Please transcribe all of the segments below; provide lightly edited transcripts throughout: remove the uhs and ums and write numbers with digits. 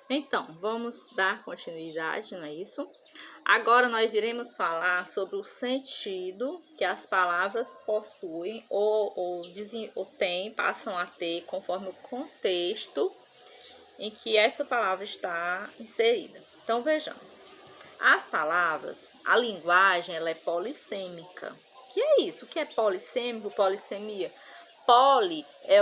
Então, vamos dar continuidade, não é isso? Agora nós iremos falar sobre o sentido que as palavras possuem ou têm, passam a ter conforme o contexto em que essa palavra está inserida. Então, vejamos. As palavras, a linguagem, ela é polissêmica. O que é isso? O que é polissêmico, polissemia? Poli é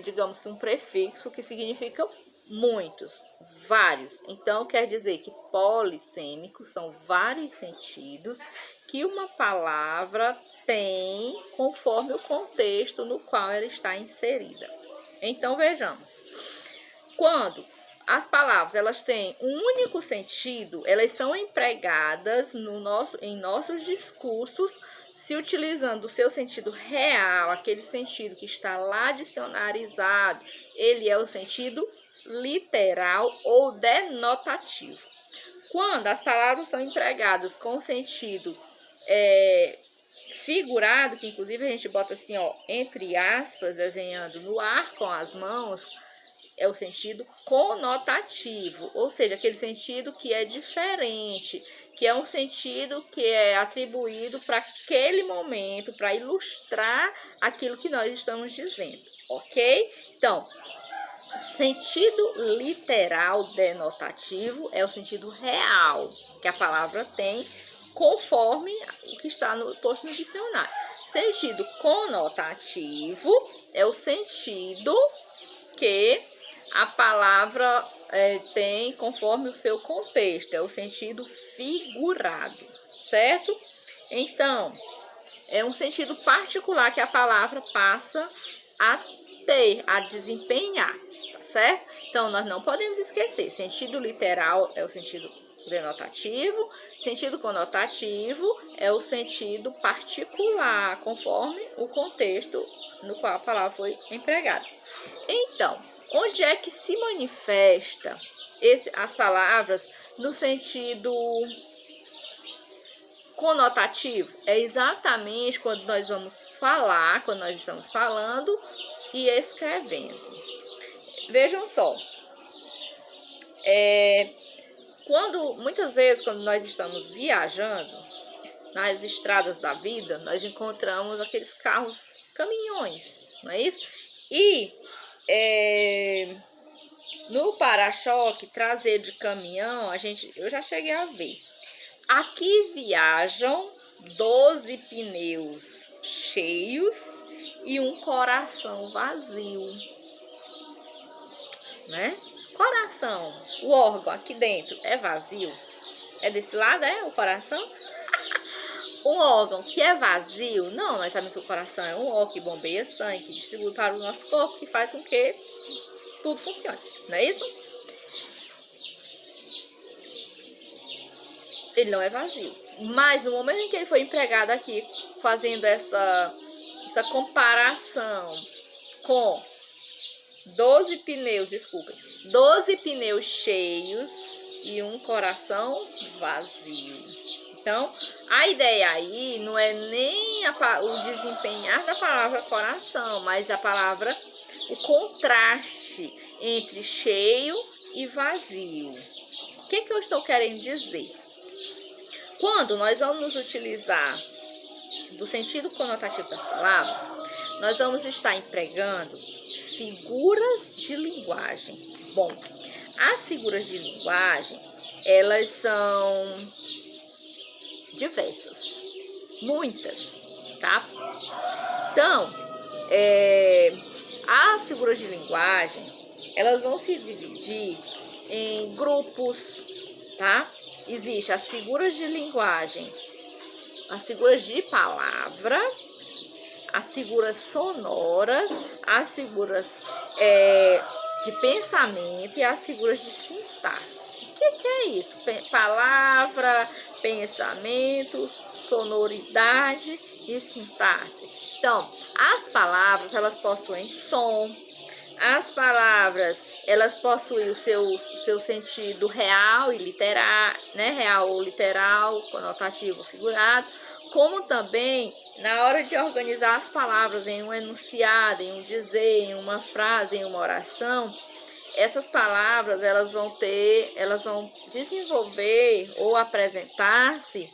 digamos que um prefixo que significa muitos, vários. Então, quer dizer que polissêmicos são vários sentidos que uma palavra tem conforme o contexto no qual ela está inserida. Então, vejamos. Quando as palavras elas têm um único sentido, elas são empregadas em nossos discursos, se utilizando o seu sentido real, aquele sentido que está lá dicionarizado. Ele é o sentido literal ou denotativo. Quando as palavras são empregadas com sentido figurado, que inclusive a gente bota assim, ó, entre aspas, desenhando no ar com as mãos, é o sentido conotativo, ou seja, aquele sentido que é diferente, que é um sentido que é atribuído para aquele momento, para ilustrar aquilo que nós estamos dizendo, ok? Então, sentido literal denotativo é o sentido real que a palavra tem, conforme o que está posto no dicionário. Sentido conotativo é o sentido que a palavra tem conforme o seu contexto, é o sentido figurado, certo? Então, é um sentido particular que a palavra passa a ter, a desempenhar, tá certo? Então, nós não podemos esquecer, sentido literal é o sentido denotativo, sentido conotativo é o sentido particular, conforme o contexto no qual a palavra foi empregada. Então, onde é que se manifesta as palavras no sentido conotativo? É exatamente quando nós vamos falar, quando nós estamos falando e escrevendo. Vejam só, muitas vezes quando nós estamos viajando nas estradas da vida, nós encontramos aqueles carros, caminhões, não é isso? E no para-choque traseiro de caminhão, eu já cheguei a ver. Aqui viajam 12 pneus cheios e um coração vazio, né? Coração, o órgão aqui dentro é vazio? É desse lado, o coração? Um órgão que é vazio, não, nós sabemos que o coração é um órgão que bombeia sangue, que distribui para o nosso corpo, que faz com que tudo funcione, não é isso? Ele não é vazio. Mas no momento em que ele foi empregado aqui, fazendo essa comparação com 12 pneus, 12 pneus cheios e um coração vazio. Então, a ideia aí não é nem o desempenhar da palavra coração, mas a palavra, o contraste entre cheio e vazio. O que eu estou querendo dizer? Quando nós vamos utilizar do sentido conotativo das palavras, nós vamos estar empregando figuras de linguagem. Bom, as figuras de linguagem, elas são diversas, muitas, tá? Então, as figuras de linguagem, elas vão se dividir em grupos, tá? Existem as figuras de linguagem, as figuras de palavra, as figuras sonoras, as figuras de pensamento e as figuras de sintaxe. O que é isso? Palavra, pensamento, sonoridade e sintaxe. Então, as palavras, elas possuem som. As palavras, elas possuem o seu sentido real e literal, né? Real ou literal, conotativo, figurado, como também na hora de organizar as palavras em um enunciado, em um dizer, em uma frase, em uma oração, essas palavras elas vão desenvolver ou apresentar-se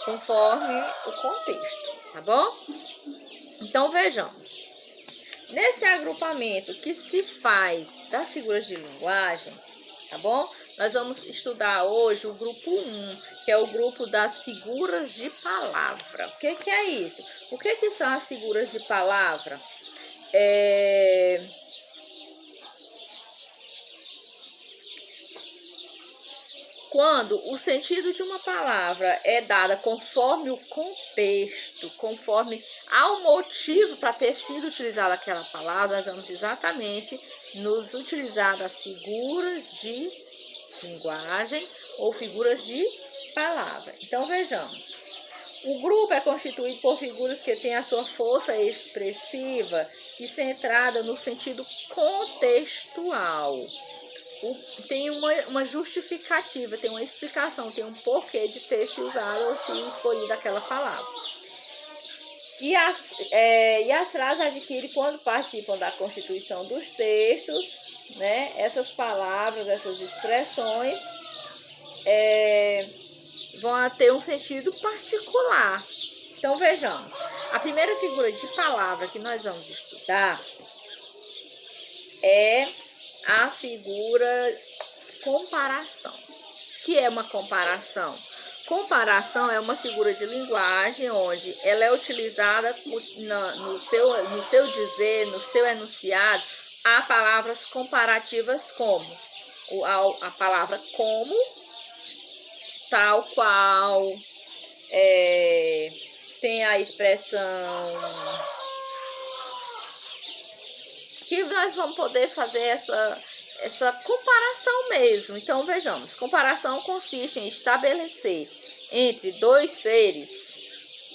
conforme o contexto, tá bom? Então vejamos. Nesse agrupamento que se faz das figuras de linguagem, tá bom? Nós vamos estudar hoje o grupo 1, que é o grupo das figuras de palavra. O que é isso? O que são as figuras de palavra? Quando o sentido de uma palavra é dada conforme o contexto, conforme ao motivo para ter sido utilizada aquela palavra, nós vamos exatamente nos utilizar das figuras de linguagem ou figuras de palavra. Então vejamos. O grupo é constituído por figuras que têm a sua força expressiva e centrada no sentido contextual. Tem uma justificativa, tem uma explicação, tem um porquê de ter se usado ou se escolhido aquela palavra. E as frases adquirem quando participam da constituição dos textos, né? Essas palavras, essas expressões vão ter um sentido particular. Então vejamos, a primeira figura de palavra que nós vamos estudar é a figura comparação. O que é uma comparação? Comparação é uma figura de linguagem onde ela é utilizada no seu dizer, no seu enunciado, há palavras comparativas como a palavra como, tal qual, tem a expressão que nós vamos poder fazer essa comparação mesmo. Então, vejamos. Comparação consiste em estabelecer entre dois seres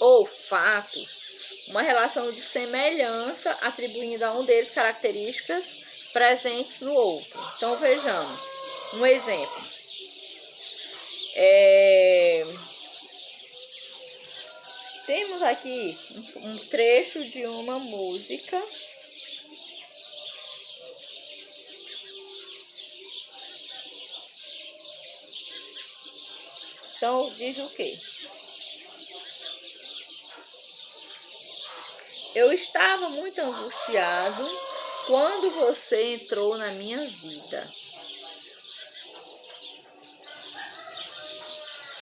ou fatos uma relação de semelhança, atribuindo a um deles características presentes no outro. Então, vejamos. Um exemplo. Temos aqui um trecho de uma música. Então, diz o quê? Eu estava muito angustiado quando você entrou na minha vida.